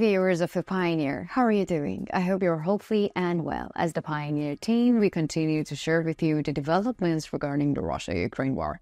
viewers of The Pioneer, how are you doing? I hope you're healthy and well. As the Pioneer team, we continue to share with you the developments regarding the Russia-Ukraine war.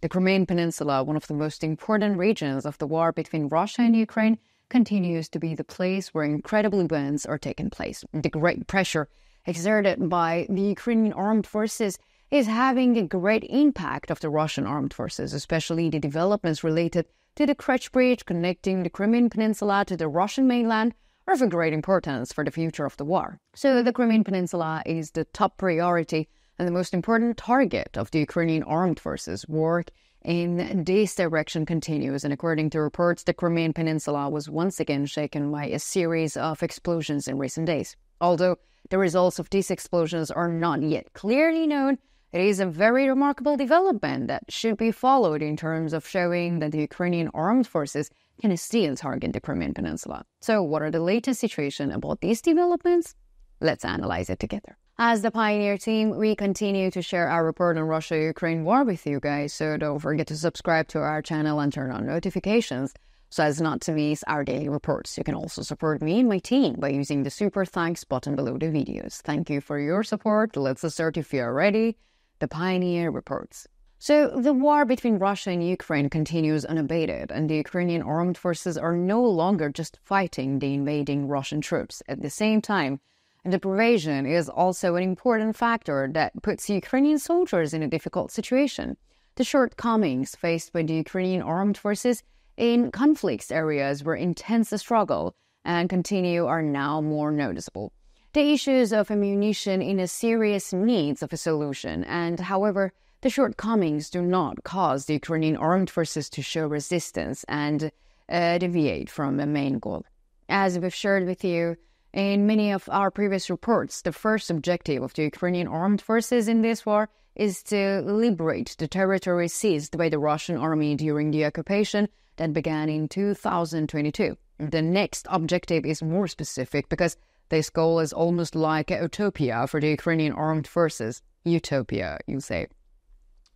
The Crimean Peninsula, one of the most important regions of the war between Russia and Ukraine, continues to be the place where incredible events are taking place. The great pressure exerted by the Ukrainian armed forces is having a great impact of the Russian armed forces, especially the developments related to the Kerch bridge connecting the Crimean Peninsula to the Russian mainland are of great importance for the future of the war. So the Crimean Peninsula is the top priority and the most important target of the Ukrainian armed forces. Work in this direction continues, and according to reports, the Crimean Peninsula was once again shaken by a series of explosions in recent days. Although the results of these explosions are not yet clearly known, it is a very remarkable development that should be followed in terms of showing that the Ukrainian armed forces can still target the Crimean Peninsula. So what are the latest situation about these developments? Let's analyze it together. As the Pioneer team, we continue to share our report on Russia-Ukraine war with you guys, so don't forget to subscribe to our channel and turn on notifications so as not to miss our daily reports. You can also support me and my team by using the super thanks button below the videos. Thank you for your support. Let's start if you are ready. The Pioneer reports. So the war between Russia and Ukraine continues unabated, and the Ukrainian armed forces are no longer just fighting the invading Russian troops. At the same time, the invasion is also an important factor that puts Ukrainian soldiers in a difficult situation. The shortcomings faced by the Ukrainian armed forces in conflict areas where intense struggle and continue are now more noticeable. The issues of ammunition in a serious needs of a solution, and however, the shortcomings do not cause the Ukrainian armed forces to show resistance and deviate from the main goal. As we've shared with you in many of our previous reports, the first objective of the Ukrainian armed forces in this war is to liberate the territory seized by the Russian army during the occupation that began in 2022. The next objective is more specific because this goal is almost like a utopia for the Ukrainian armed forces. Utopia, you say.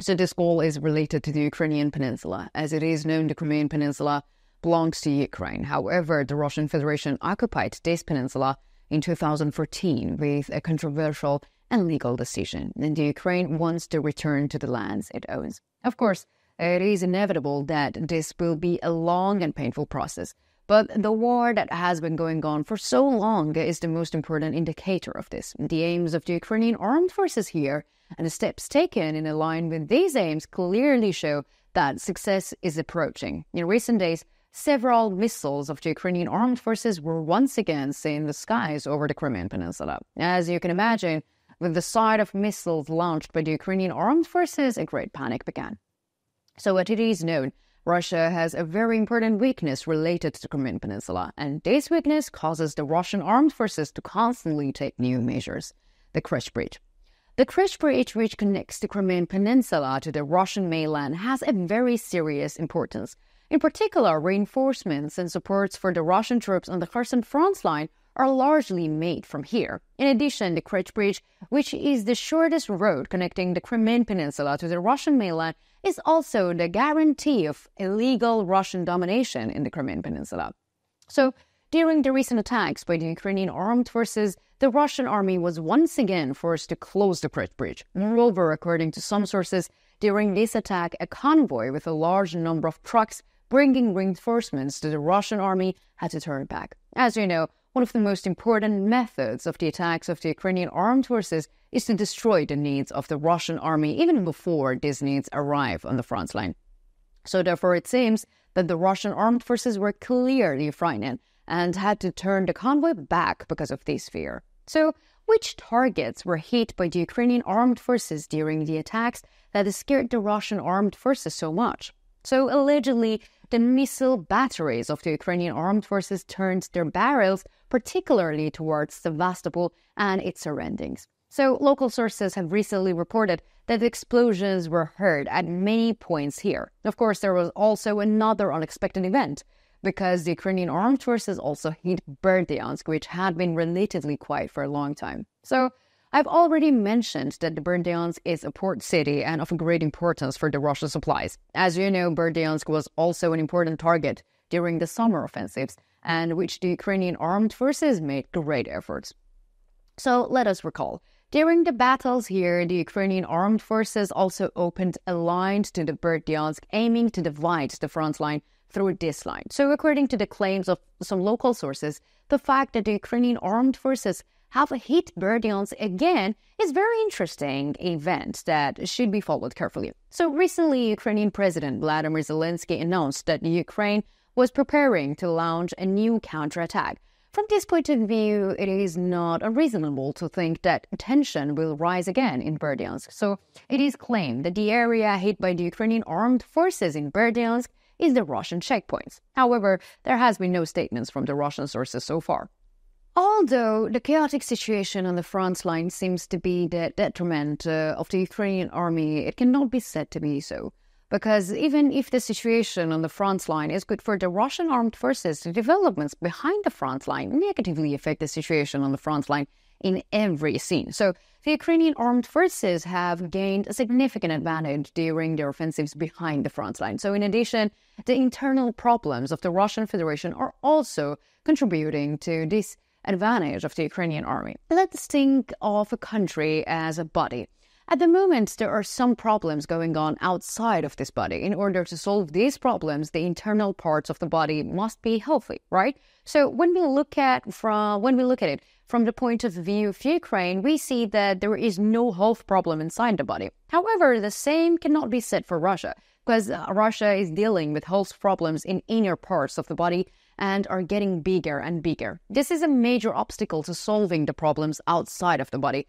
So this goal is related to the Ukrainian Peninsula. As it is known, the Crimean Peninsula belongs to Ukraine. However, the Russian Federation occupied this peninsula in 2014 with a controversial and legal decision, and the Ukraine wants to return to the lands it owns. Of course, it is inevitable that this will be a long and painful process. But the war that has been going on for so long is the most important indicator of this. The aims of the Ukrainian armed forces here and the steps taken in line with these aims clearly show that success is approaching. In recent days, several missiles of the Ukrainian armed forces were once again seen in the skies over the Crimean Peninsula. As you can imagine, with the sight of missiles launched by the Ukrainian armed forces, a great panic began. So what it is known, Russia has a very important weakness related to the Crimean Peninsula, and this weakness causes the Russian armed forces to constantly take new measures. The Kerch bridge. The Kerch bridge, which connects the Crimean Peninsula to the Russian mainland, has a very serious importance. In particular, reinforcements and supports for the Russian troops on the Kherson front line are largely made from here. In addition, the Kerch bridge, which is the shortest road connecting the Crimean Peninsula to the Russian mainland, is also the guarantee of illegal Russian domination in the Crimean Peninsula. So, during the recent attacks by the Ukrainian armed forces, the Russian army was once again forced to close the Kerch bridge. Moreover, according to some sources, during this attack, a convoy with a large number of trucks bringing reinforcements to the Russian army had to turn back. As you know, one of the most important methods of the attacks of the Ukrainian armed forces is to destroy the needs of the Russian army even before these needs arrive on the front line. So therefore it seems that the Russian armed forces were clearly frightened and had to turn the convoy back because of this fear. So which targets were hit by the Ukrainian armed forces during the attacks that scared the Russian armed forces so much? So allegedly, the missile batteries of the Ukrainian armed forces turned their barrels particularly towards Sevastopol and its surroundings. So local sources have recently reported that explosions were heard at many points here. Of course, there was also another unexpected event, because the Ukrainian armed forces also hit Berdyansk, which had been relatively quiet for a long time. So I've already mentioned that the Berdyansk is a port city and of great importance for the Russian supplies. As you know, Berdyansk was also an important target during the summer offensives, and which the Ukrainian armed forces made great efforts. So let us recall. During the battles here, the Ukrainian armed forces also opened a line to the Berdyansk, aiming to divide the front line through this line. So according to the claims of some local sources, the fact that the Ukrainian armed forces have hit Berdyansk again is very interesting event that should be followed carefully. So recently, Ukrainian President Vladimir Zelensky announced that Ukraine was preparing to launch a new counterattack. From this point of view, it is not unreasonable to think that tension will rise again in Berdyansk. So it is claimed that the area hit by the Ukrainian armed forces in Berdyansk is the Russian checkpoints. However, there has been no statements from the Russian sources so far. Although the chaotic situation on the front line seems to be the detriment of the Ukrainian army, it cannot be said to be so. Because even if the situation on the front line is good for the Russian armed forces, the developments behind the front line negatively affect the situation on the front line in every scene. So the Ukrainian armed forces have gained a significant advantage during their offensives behind the front line. So in addition, the internal problems of the Russian Federation are also contributing to this advantage of the Ukrainian army. Let's think of a country as a body. At the moment, there are some problems going on outside of this body. In order to solve these problems, the internal parts of the body must be healthy, right? So when we look at it from the point of view of Ukraine, we see that there is no health problem inside the body. However, the same cannot be said for Russia, because Russia is dealing with health problems in inner parts of the body and are getting bigger and bigger. This is a major obstacle to solving the problems outside of the body.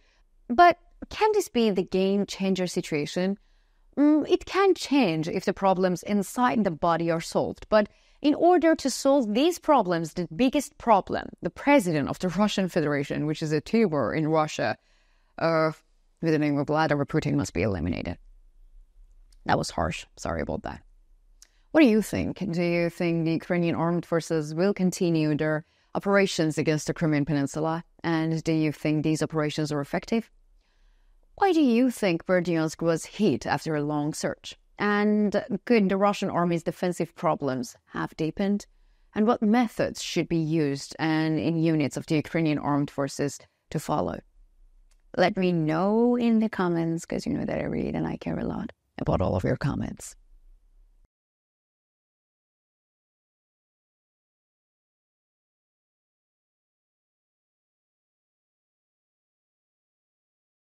But can this be the game-changer situation? It can change if the problems inside the body are solved. But in order to solve these problems, the biggest problem, the president of the Russian Federation, which is a tumor in Russia, with the name of Vladimir Putin, must be eliminated. That was harsh. Sorry about that. What do you think? Do you think the Ukrainian armed forces will continue their operations against the Crimean Peninsula? And do you think these operations are effective? Why do you think Berdyansk was hit after a long search? And could the Russian army's defensive problems have deepened? And what methods should be used and in units of the Ukrainian armed forces to follow? Let me know in the comments, because you know that I read and I care a lot about all of your comments.